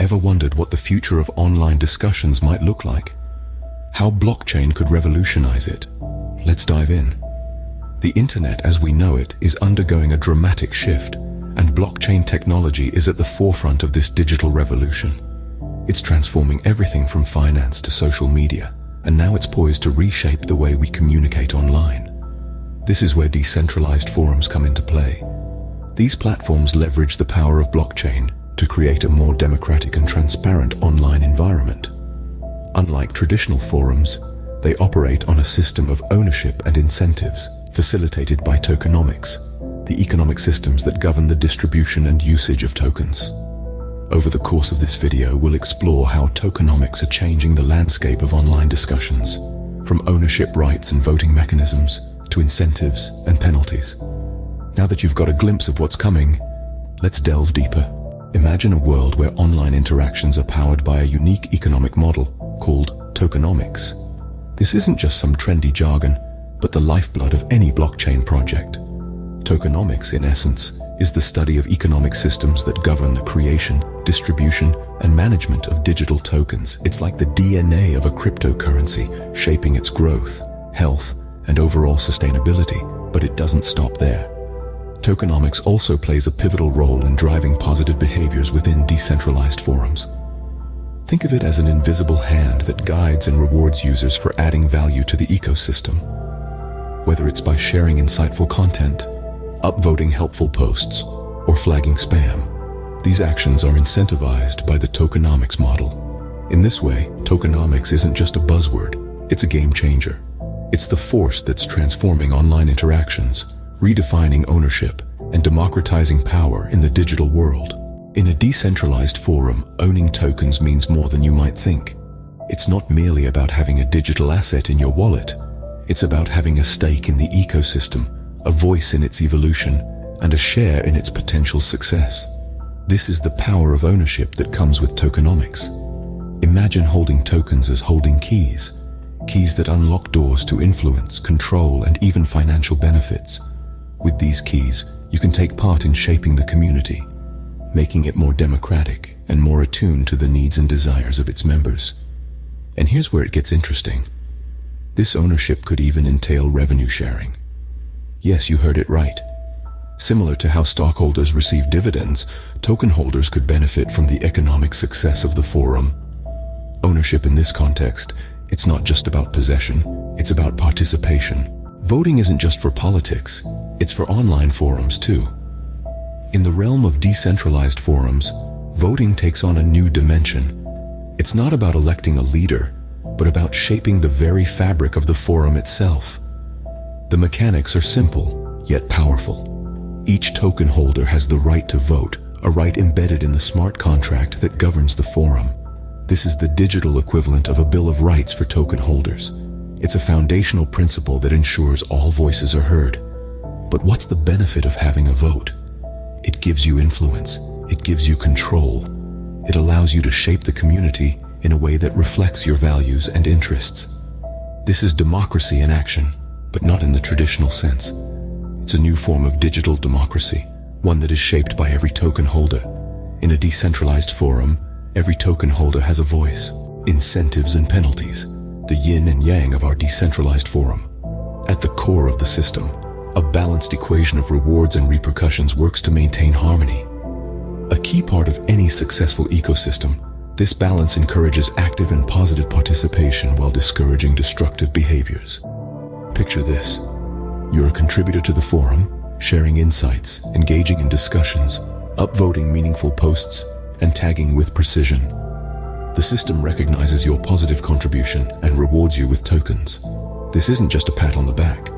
Ever wondered what the future of online discussions might look like? How blockchain could revolutionize it? Let's dive in. The internet as we know it is undergoing a dramatic shift, and blockchain technology is at the forefront of this digital revolution. It's transforming everything from finance to social media, and now it's poised to reshape the way we communicate online. This is where decentralized forums come into play. These platforms leverage the power of blockchain to create a more democratic and transparent online environment. Unlike traditional forums, they operate on a system of ownership and incentives facilitated by tokenomics, the economic systems that govern the distribution and usage of tokens. Over the course of this video, we'll explore how tokenomics are changing the landscape of online discussions, from ownership rights and voting mechanisms to incentives and penalties. Now that you've got a glimpse of what's coming, let's delve deeper. Imagine a world where online interactions are powered by a unique economic model called tokenomics. This isn't just some trendy jargon, but the lifeblood of any blockchain project. Tokenomics, in essence, is the study of economic systems that govern the creation, distribution, and management of digital tokens. It's like the DNA of a cryptocurrency, shaping its growth, health, and overall sustainability, but it doesn't stop there. Tokenomics also plays a pivotal role in driving positive behaviors within decentralized forums. Think of it as an invisible hand that guides and rewards users for adding value to the ecosystem. Whether it's by sharing insightful content, upvoting helpful posts, or flagging spam, these actions are incentivized by the tokenomics model. In this way, tokenomics isn't just a buzzword, it's a game changer. It's the force that's transforming online interactions, redefining ownership, and democratizing power in the digital world. In a decentralized forum, owning tokens means more than you might think. It's not merely about having a digital asset in your wallet. It's about having a stake in the ecosystem, a voice in its evolution, and a share in its potential success. This is the power of ownership that comes with tokenomics. Imagine holding tokens as holding keys that unlock doors to influence, control, and even financial benefits. With these keys, you can take part in shaping the community, making it more democratic and more attuned to the needs and desires of its members. And here's where it gets interesting. This ownership could even entail revenue sharing. Yes, you heard it right. Similar to how stockholders receive dividends, token holders could benefit from the economic success of the forum. Ownership in this context, it's not just about possession, it's about participation. Voting isn't just for politics, it's for online forums too. In the realm of decentralized forums, voting takes on a new dimension. It's not about electing a leader, but about shaping the very fabric of the forum itself. The mechanics are simple, yet powerful. Each token holder has the right to vote, a right embedded in the smart contract that governs the forum. This is the digital equivalent of a bill of rights for token holders. It's a foundational principle that ensures all voices are heard. But what's the benefit of having a vote? It gives you influence. It gives you control. It allows you to shape the community in a way that reflects your values and interests. This is democracy in action, but not in the traditional sense. It's a new form of digital democracy, one that is shaped by every token holder. In a decentralized forum, every token holder has a voice, incentives and penalties, the yin and yang of our decentralized forum. At the core of the system, a balanced equation of rewards and repercussions works to maintain harmony. A key part of any successful ecosystem, this balance encourages active and positive participation while discouraging destructive behaviors. Picture this. You're a contributor to the forum, sharing insights, engaging in discussions, upvoting meaningful posts, and tagging with precision. The system recognizes your positive contribution and rewards you with tokens. This isn't just a pat on the back.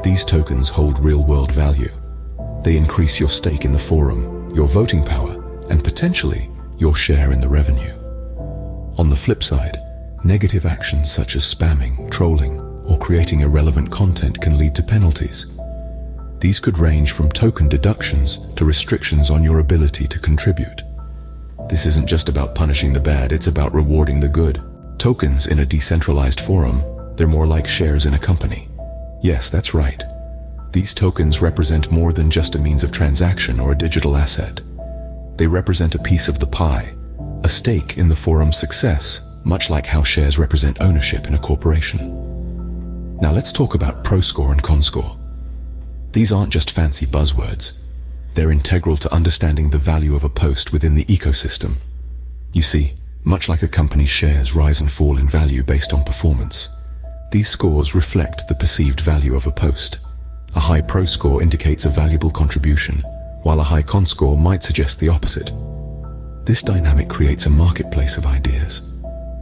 These tokens hold real-world value. They increase your stake in the forum, your voting power, and potentially your share in the revenue. On the flip side, negative actions such as spamming, trolling, or creating irrelevant content can lead to penalties. These could range from token deductions to restrictions on your ability to contribute. This isn't just about punishing the bad, it's about rewarding the good. Tokens in a decentralized forum, they're more like shares in a company. Yes, that's right. These tokens represent more than just a means of transaction or a digital asset. They represent a piece of the pie, a stake in the forum's success, much like how shares represent ownership in a corporation. Now let's talk about pro-score and con-score. These aren't just fancy buzzwords. They're integral to understanding the value of a post within the ecosystem. You see, much like a company's shares rise and fall in value based on performance, these scores reflect the perceived value of a post. A high pro score indicates a valuable contribution, while a high con score might suggest the opposite. This dynamic creates a marketplace of ideas,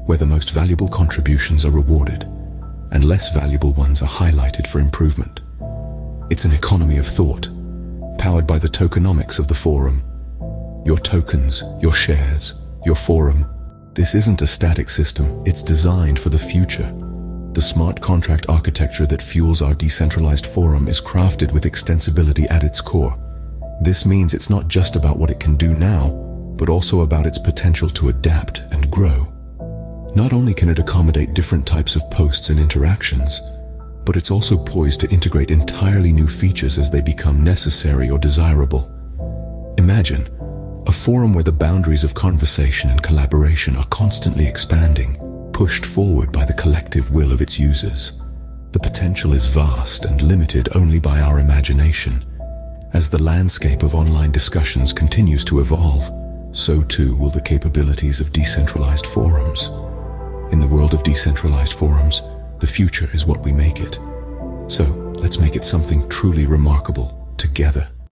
where the most valuable contributions are rewarded, and less valuable ones are highlighted for improvement. It's an economy of thought, powered by the tokenomics of the forum. Your tokens, your shares, your forum. This isn't a static system, it's designed for the future. The smart contract architecture that fuels our decentralized forum is crafted with extensibility at its core. This means it's not just about what it can do now, but also about its potential to adapt and grow. Not only can it accommodate different types of posts and interactions, but it's also poised to integrate entirely new features as they become necessary or desirable. Imagine a forum where the boundaries of conversation and collaboration are constantly expanding, pushed forward by the collective will of its users. The potential is vast and limited only by our imagination. As the landscape of online discussions continues to evolve, so too will the capabilities of decentralized forums. In the world of decentralized forums, the future is what we make it. So let's make it something truly remarkable together.